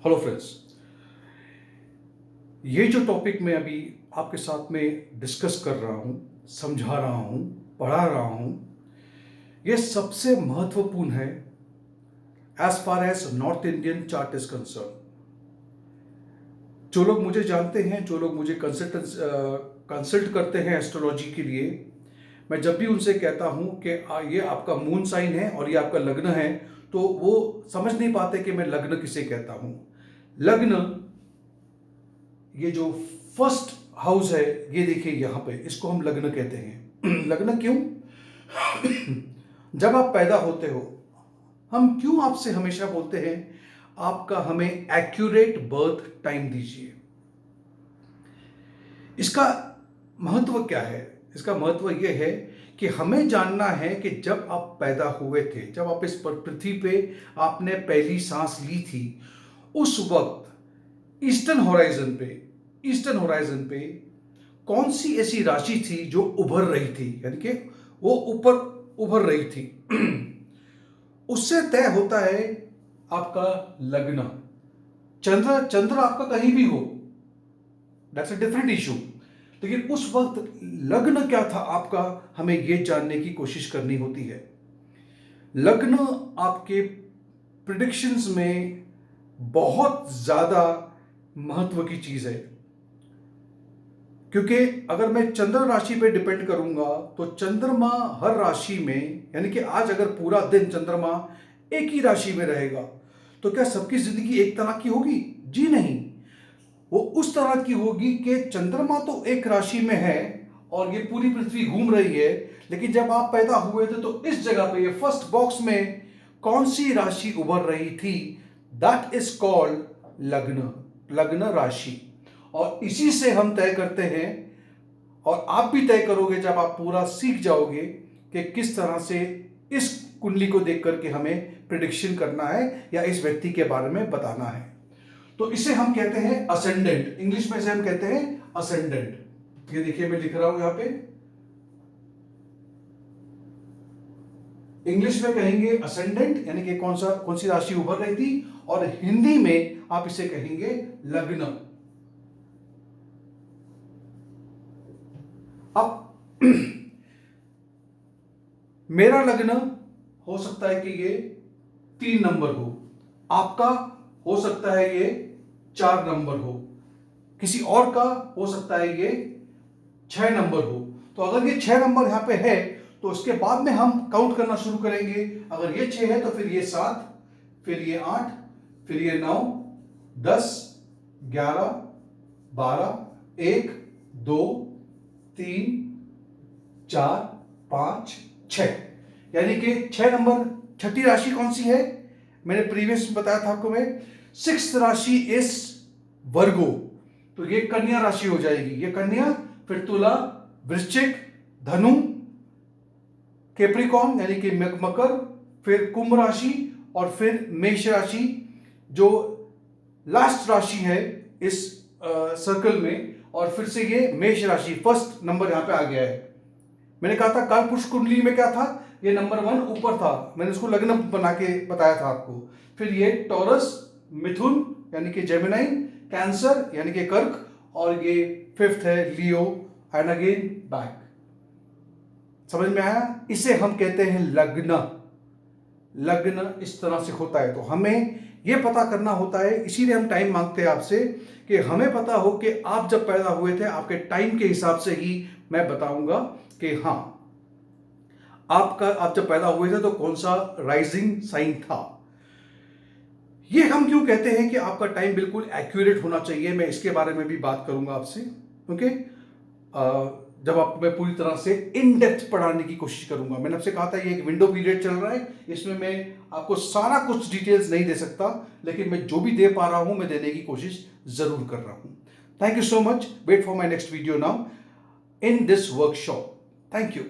Hello friends, ये जो topic मैं अभी आपके साथ में डिस्कस कर रहा हूँ, समझा रहा हूँ, पढ़ा रहा हूँ, ये सबसे महत्वपूर्ण है as far as North Indian chart is concern. जो लोग मुझे जानते हैं, जो लोग मुझे कंसल्ट करते हैं एस्ट्रोलॉजी के लिए, मैं जब भी उनसे कहता हूँ कि ये आपका मून साइन है और ये आपका लग्न है, तो वो समझ नहीं पाते कि मैं लग्न किसे कहता हूँ। लग्न, ये जो फर्स्ट हाउस है, ये देखिए यहाँ पे, इसको हम लग्न कहते हैं। लग्न क्यों? जब आप पैदा होते हो, हम क्यों आपसे हमेशा बोलते हैं आपका हमें एक्यूरेट बर्थ टाइम दीजिए। इसका महत्व क्या है? इसका महत्व यह है कि हमें जानना है कि जब आप पैदा हुए थे, जब आप इस पृथ्वी पे आपने पहली सांस ली थी, उस वक्त ईस्टर्न होराइजन पे कौन सी ऐसी राशि थी जो उभर रही थी, यानी कि वो ऊपर उभर रही थी। उससे तय होता है आपका लग्न। चंद्र आपका कहीं भी हो, दैट्स अ डिफरेंट इशू, लेकिन उस वक्त लग्न क्या था आपका, हमें यह जानने की कोशिश करनी होती है। लग्न आपके प्रिडिक्शंस में बहुत ज्यादा महत्व की चीज है, क्योंकि अगर मैं चंद्र राशि पे डिपेंड करूंगा तो चंद्रमा हर राशि में, यानी कि आज अगर पूरा दिन चंद्रमा एक ही राशि में रहेगा तो क्या सबकी जिंदगी एक तरह की होगी? जी नहीं। वो उस तरह की होगी कि चंद्रमा तो एक राशि में है और ये पूरी पृथ्वी घूम रही है, लेकिन जब आप पैदा हुए थे तो इस जगह पे, ये फर्स्ट बॉक्स में कौन सी राशि उभर रही थी, दैट इज कॉल्ड लग्न, लग्न राशि। और इसी से हम तय करते हैं, और आप भी तय करोगे जब आप पूरा सीख जाओगे कि किस तरह से इस कुंडली को देख करके हमें प्रिडिक्शन करना है या इस व्यक्ति के बारे में बताना है। तो इसे हम कहते हैं असेंडेंट, इंग्लिश में से हम कहते हैं असेंडेंट। ये देखिए मैं लिख रहा हूं यहां पे, इंग्लिश में कहेंगे असेंडेंट, यानी कि कौन सी राशि उभर रही थी, और हिंदी में आप इसे कहेंगे लग्न। अब मेरा लग्न हो सकता है कि ये 3 नंबर हो, आपका हो सकता है ये 4 नंबर हो, किसी और का हो सकता है ये 6 नंबर हो। तो अगर ये 6 नंबर यहां पे है तो उसके बाद में हम काउंट करना शुरू करेंगे। अगर ये 6 है तो फिर ये 7, फिर ये 8, फिर ये 9, 10, 11, 12, 1, 2, 3, 4, 5, 6, यानी कि 6 नंबर। छठी राशि कौन सी है? मैंने प्रीवियस में बताया था आपको, मैं 6th राशि इस वर्गो, तो ये कन्या राशि हो जाएगी, ये कन्या, फिर तुला, वृश्चिक, धनु, कैप्रिकॉर्न यानी कि मकर, फिर कुंभ राशि, और फिर मेष राशि जो लास्ट राशि है इस सर्कल में, और फिर से ये मेष राशि फर्स्ट नंबर यहां पे आ गया है। मैंने कहा था काल पुरुष कुंडली में क्या था, ये नंबर 1 ऊपर था, मैंने उसको लग्न बना के बताया था आपको। फिर ये टॉरस, मिथुन यानी कि जेमिनाई, कैंसर यानी कि कर्क, और ये 5th है लियो, एंड अगेन बैक। समझ में आया? इसे हम कहते हैं लग्न। लग्न इस तरह से होता है, तो हमें यह पता करना होता है, इसीलिए हम टाइम मांगते हैं आपसे कि हमें पता हो कि आप जब पैदा हुए थे आपके टाइम के हिसाब से ही मैं बताऊंगा कि हाँ आप जब पैदा हुए थे तो कौन सा राइजिंग साइन था। ये हम क्यों कहते हैं कि आपका टाइम बिल्कुल एक्यूरेट होना चाहिए, मैं इसके बारे में भी बात करूंगा आपसे, ओके। जब आपको मैं पूरी तरह से इन डेप्थ पढ़ाने की कोशिश करूंगा। मैंने आपसे कहा था ये एक विंडो पीरियड चल रहा है, इसमें मैं आपको सारा कुछ डिटेल्स नहीं दे सकता, लेकिन मैं जो भी दे पा रहा हूं मैं देने की कोशिश जरूर कर रहा हूं। Thank you so much, wait for my next video now in this workshop. Thank you.